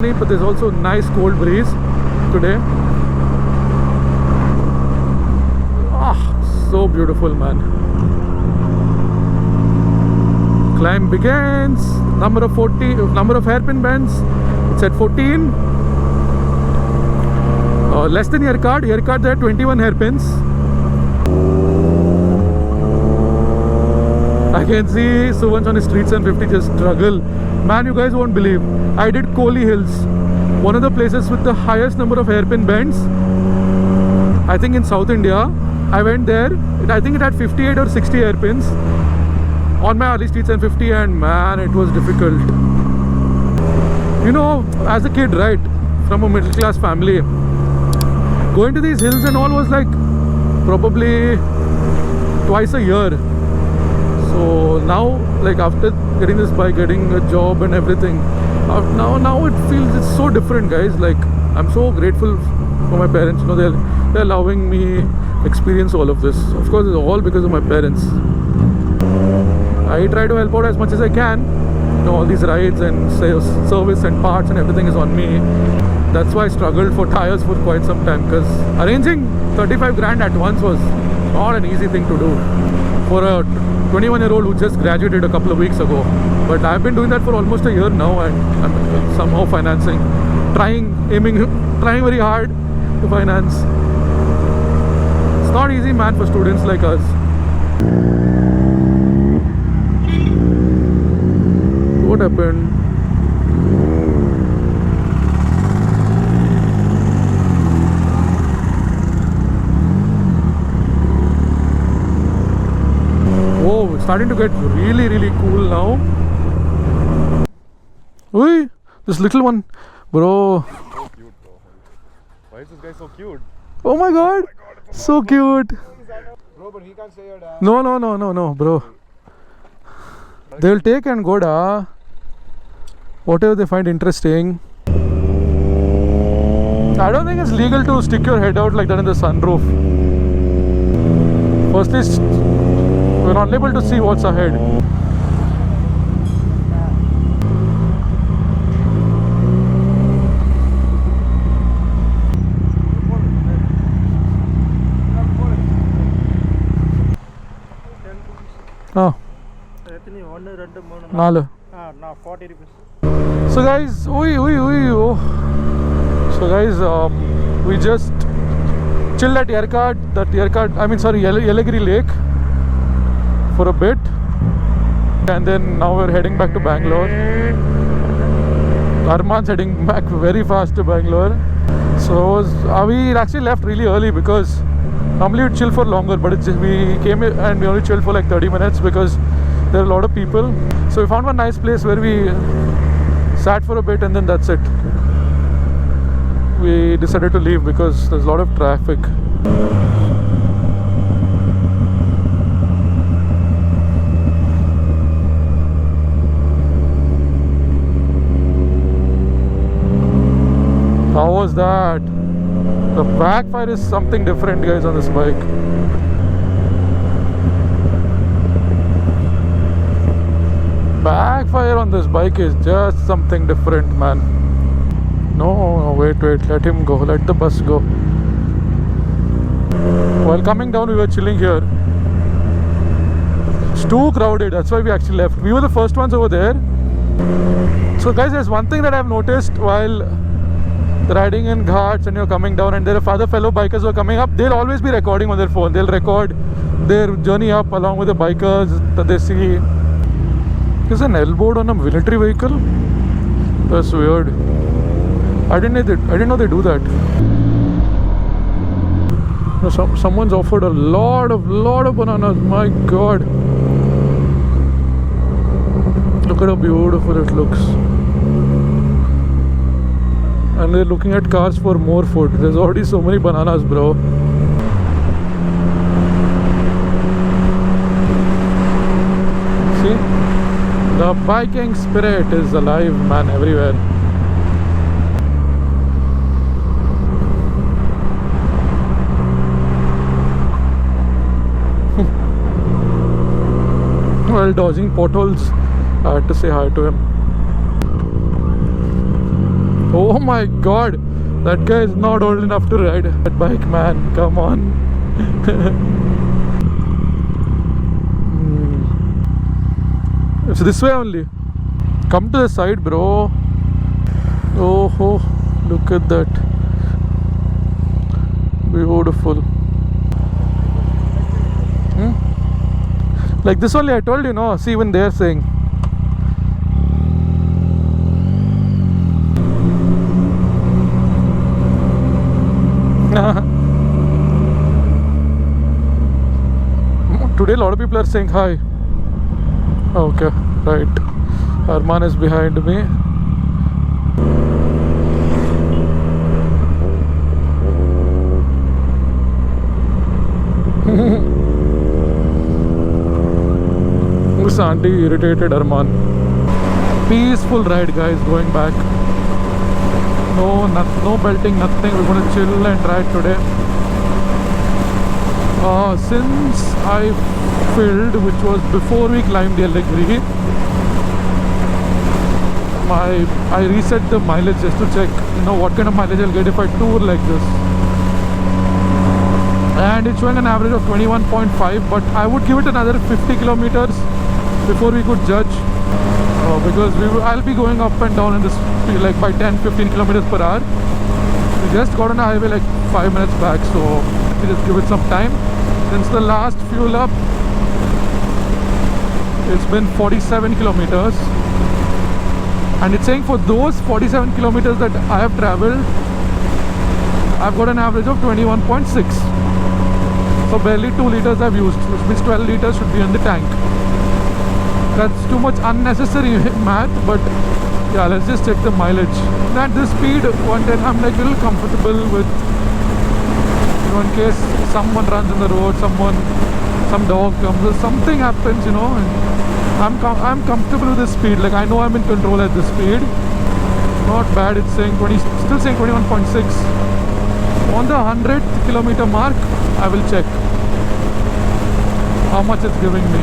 But there's also nice cold breeze today. So beautiful, man. Climb begins. Number of hairpin bends. It's at 14. Less than Yercaud. Yercaud there 21 hairpins. I can see Suvanch on the streets and 50 just struggle. Man, you guys won't believe. I did Kohli Hills, one of the places with the highest number of hairpin bends, I think in South India. I went there. I think it had 58 or 60 hairpins on my Harley Streets and 50, and man, it was difficult. You know, as a kid, right, from a middle class family, going to these hills and all was like probably twice a year. So now, like after getting this bike, getting a job and everything, now it feels it's so different, guys. Like I'm so grateful for my parents. You know, they're allowing me experience all of this. Of course, it's all because of my parents. I try to help out as much as I can. You know, all these rides and service and parts and everything is on me. That's why I struggled for tires for quite some time, because arranging 35 grand at once was not an easy thing to do for a 21-year-old who just graduated a couple of weeks ago. But I've been doing that for almost a year now, and I'm somehow financing, trying very hard to finance. It's not easy, man, for students like us. What happened? Whoa, it's starting to get really cool now. Oi, this little one, bro. So cute, bro. Why is this guy so cute? Oh my god, so cute. Bro, but he can't say your dad. No, bro. They'll take and go, da. Whatever they find interesting. I don't think it's legal to stick your head out like that in the sunroof. Firstly, we're not able to see what's ahead. Oh. 4. 40 rupees. So guys, So guys, we just chilled at Yelagiri Lake for a bit, and then now we're heading back to Bangalore. Arman's heading back very fast to Bangalore. So we actually left really early because normally we'd chill for longer, but we came and we only chilled for like 30 minutes because there are a lot of people. So we found one nice place where we sat for a bit, and then that's it. We decided to leave because there's a lot of traffic. How was that? The backfire is something different, guys, on this bike. Backfire on this bike is just something different, man. No, wait, let him go. Let the bus go. While coming down, we were chilling here. It's too crowded. That's why we actually left. We were the first ones over there. So guys, there's one thing that I've noticed while riding in ghats and you're coming down, and there are other fellow bikers who are coming up. They'll always be recording on their phone. They'll record their journey up along with the bikers that they see. Is an elbowed on a military vehicle? That's weird. I didn't know they do that. No, someone's offered a lot of bananas. My god. Look at how beautiful it looks. And they're looking at cars for more food. There's already so many bananas, bro. See? The biking spirit is alive, man, everywhere. While dodging potholes, I had to say hi to him. Oh my god, that guy is not old enough to ride that bike, man. Come on. It's this way only. Come to the side, bro. Oh, look at that. Beautiful. Like this only I told you, no? See, even they're saying. Today a lot of people are saying hi. Okay, right. Arman is behind me. This auntie irritated Arman. Peaceful ride, guys, going back. No belting, nothing. We're gonna chill and ride today. Since I filled, which was before we climbed the Yellagiri, I reset the mileage just to check, what kind of mileage I'll get if I tour like this. And it's showing an average of 21.5, but I would give it another 50 kilometers before we could judge, because I'll be going up and down in this speed like by 10-15 kilometers per hour. We just got on a highway like 5 minutes back, so let me just give it some time. Since the last fuel up, it's been 47 kilometers, and it's saying for those 47 kilometers that I have traveled, I've got an average of 21.6. So barely 2 liters I've used, which means 12 liters should be in the tank. That's too much unnecessary math, but yeah, let's just check the mileage. At this speed, 110, I'm like a little comfortable with, in case someone runs on the road, some dog comes, or something happens, and I'm comfortable with this speed. Like, I know I'm in control at this speed. Not bad. It's saying still saying 21.6. On the 100th kilometer mark, I will check how much it's giving me.